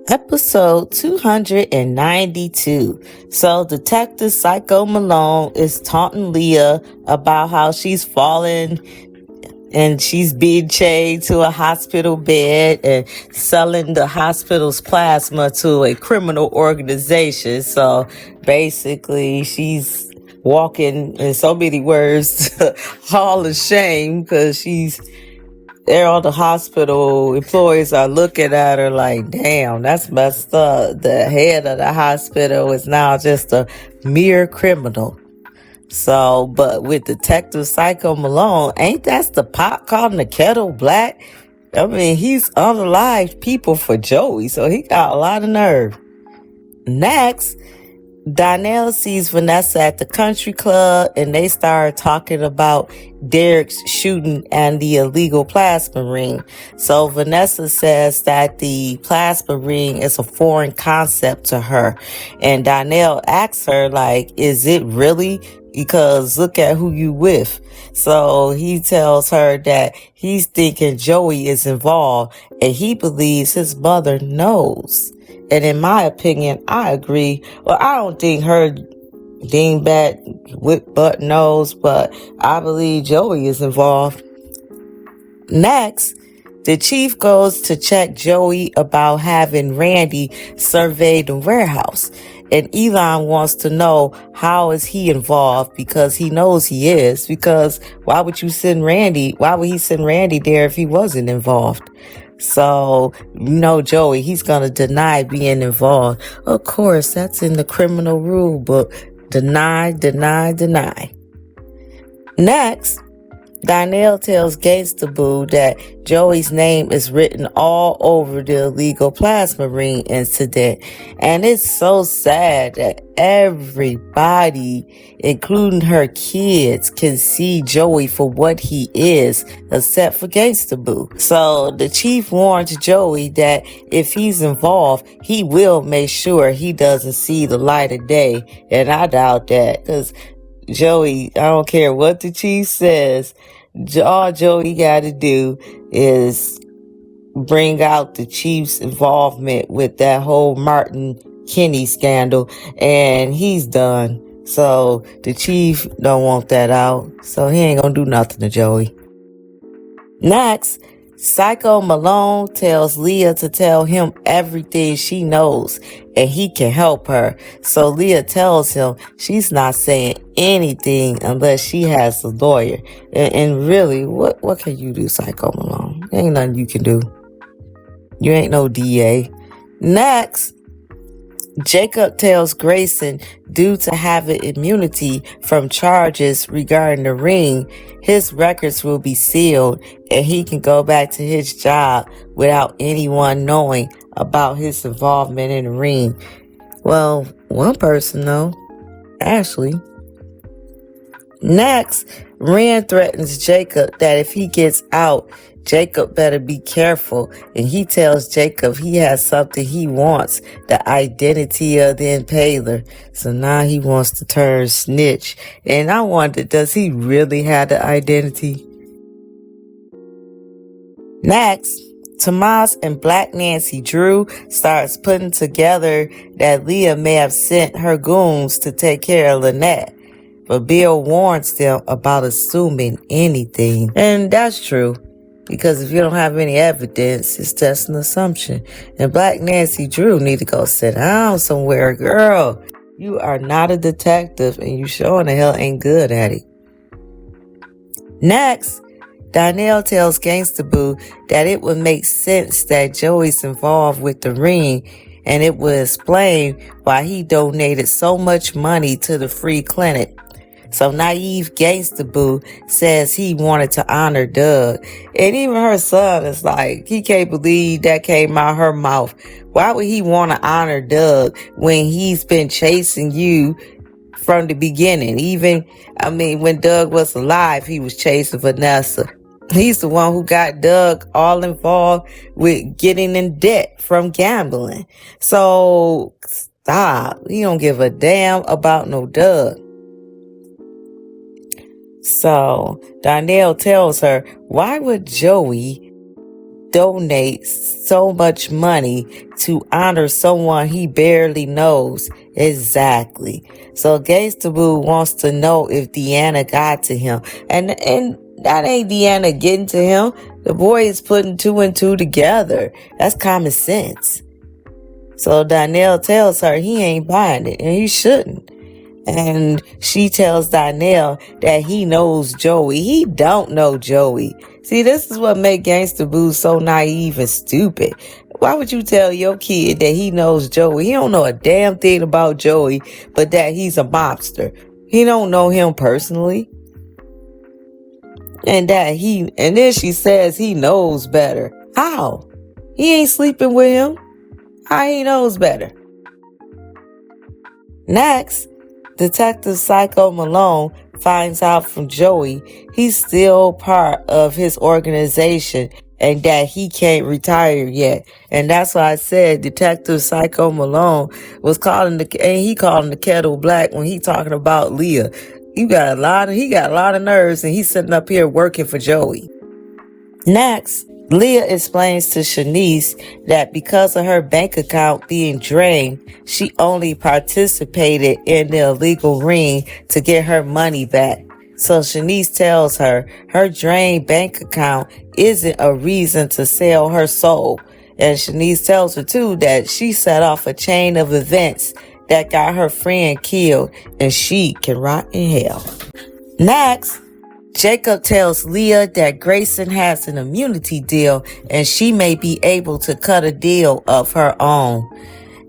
Episode 292. So Detective Psycho Malone is taunting Leah about how she's fallen and she's being chained to a hospital bed and selling the hospital's plasma to a criminal organization. So basically she's walking, in so many words, to Hall of Shame, because all the hospital employees are looking at her like, damn, that's messed up. The head of the hospital is now just a mere criminal. So, but with Detective Psycho Malone, ain't that the pot calling the kettle black? I mean, he's unalived people for Joey, so he got a lot of nerve. Next, Donnell sees Vanessa at the country club, and they start talking about Derek's shooting and the illegal plasma ring. So Vanessa says that the plasma ring is a foreign concept to her. And Donnell asks her, like, is it really? Because look at who you with. So he tells her that he's thinking Joey is involved, and he believes his mother knows. And in my opinion, I agree. Well, I don't think her dingbat whip butt knows, but I believe Joey is involved. Next, the chief goes to check Joey about having Randy survey the warehouse. And Elon wants to know, how is he involved? Because he knows he is. Because why would he send Randy there if he wasn't involved? So, Joey, he's going to deny being involved. Of course, that's in the criminal rule book. Deny, deny, deny. Next, Donnell tells Gangsta Boo that Joey's name is written all over the illegal plasma ring incident. And it's so sad that everybody, including her kids, can see Joey for what he is, except for Gangsta Boo. So the chief warns Joey that if he's involved, he will make sure he doesn't see the light of day. And I doubt that, because Joey, I don't care what the chief says, all Joey got to do is bring out the chief's involvement with that whole Martin Kinney scandal, and he's done. So the chief don't want that out, so he ain't gonna do nothing to Joey. Next, Psycho Malone tells Leah to tell him everything she knows, and he can help her. So Leah tells him she's not saying anything unless she has a lawyer. And really, what can you do, Psycho Malone? There ain't nothing you can do. You ain't no DA. Next, Jacob tells Grayson, due to having immunity from charges regarding the ring, his records will be sealed and he can go back to his job without anyone knowing about his involvement in the ring. Well, one person though, Ashley. Next, Ren threatens Jacob that if he gets out, Jacob better be careful, and he tells Jacob he has something he wants, the identity of the Impaler. So now he wants to turn snitch. And I wonder, does he really have the identity? Next, Tomas and Black Nancy Drew starts putting together that Leah may have sent her goons to take care of Lynette. But Bill warns them about assuming anything. And that's true. Because if you don't have any evidence, it's just an assumption. And Black Nancy Drew need to go sit down somewhere. Girl, you are not a detective and you sure in the hell ain't good at it. Next, Donnell tells Gangsta Boo that it would make sense that Joey's involved with the ring, and it would explain why he donated so much money to the free clinic. So naive Gangsta Boo says he wanted to honor Doug. And even her son is like, he can't believe that came out her mouth. Why would he want to honor Doug when he's been chasing you from the beginning. Even, I mean, when Doug was alive, he was chasing Vanessa. He's the one who got Doug all involved with getting in debt from gambling. So stop. He don't give a damn about no Doug. So Darnell tells her, why would Joey donate so much money to honor someone he barely knows? Exactly. So Gangsta Boo wants to know if Deanna got to him. And that ain't Deanna getting to him. The boy is putting 2 and 2 together. That's common sense. So Darnell tells her he ain't buying it, and he shouldn't. And she tells Darnell that he knows Joey. He don't know Joey. See, this is what makes Gangsta Boo so naive and stupid. Why would you tell your kid that he knows Joey? He don't know a damn thing about Joey, but that he's a mobster. He don't know him personally. And then she says he knows better. How? He ain't sleeping with him. How he knows better? Next, Detective Psycho Malone finds out from Joey he's still part of his organization and that he can't retire yet. And that's why I said Detective Psycho Malone was calling the kettle black when he talking about Leah. He got a lot of nerves, and he's sitting up here working for Joey. Next, Leah explains to Shanice that because of her bank account being drained, she only participated in the illegal ring to get her money back. So Shanice tells her drained bank account isn't a reason to sell her soul. And Shanice tells her too that she set off a chain of events that got her friend killed, and she can rot in hell. Next, Jacob tells Leah that Grayson has an immunity deal and she may be able to cut a deal of her own.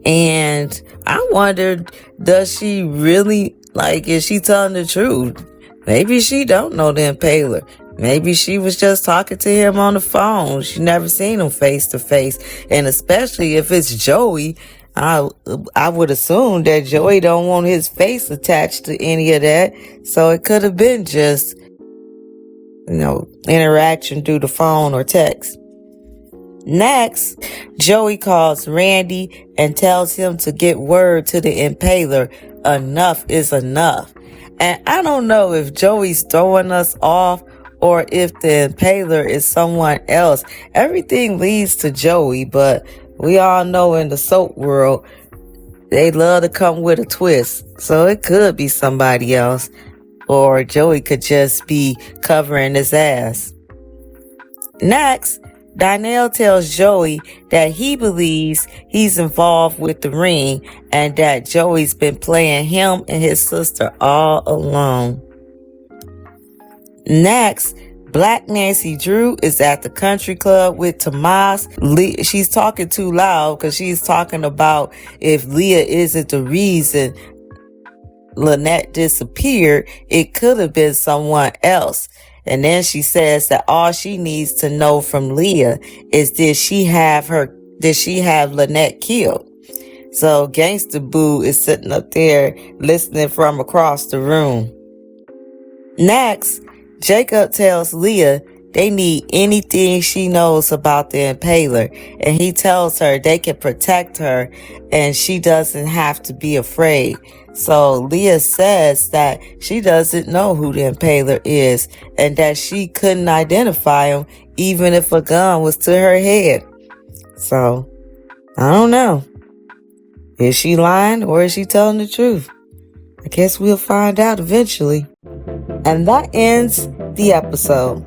And I wondered, does she really, is she telling the truth? Maybe she don't know the Impaler. Maybe she was just talking to him on the phone. She never seen him face to face. And especially if it's Joey, I would assume that Joey don't want his face attached to any of that. So it could have been just interaction through the phone or text. Next, Joey calls Randy and tells him to get word to the Impaler. Enough is enough. And I don't know if Joey's throwing us off or if the Impaler is someone else. Everything leads to Joey, but we all know in the soap world, they love to come with a twist. So it could be somebody else. Or Joey could just be covering his ass. Next, Darnell tells Joey that he believes he's involved with the ring and that Joey's been playing him and his sister all along. Next, Black Nancy Drew is at the country club with Tomas. She's talking too loud because she's talking about if Leah isn't the reason Lynette disappeared, it could have been someone else. And then she says that all she needs to know from Leah is did she have Lynette killed? So Gangsta Boo is sitting up there listening from across the room. Next, Jacob tells Leah they need anything she knows about the Impaler, and he tells her they can protect her and she doesn't have to be afraid. So Leah says that she doesn't know who the Impaler is and that she couldn't identify him even if a gun was to her head. So, I don't know. Is she lying or is she telling the truth? I guess we'll find out eventually. And that ends the episode.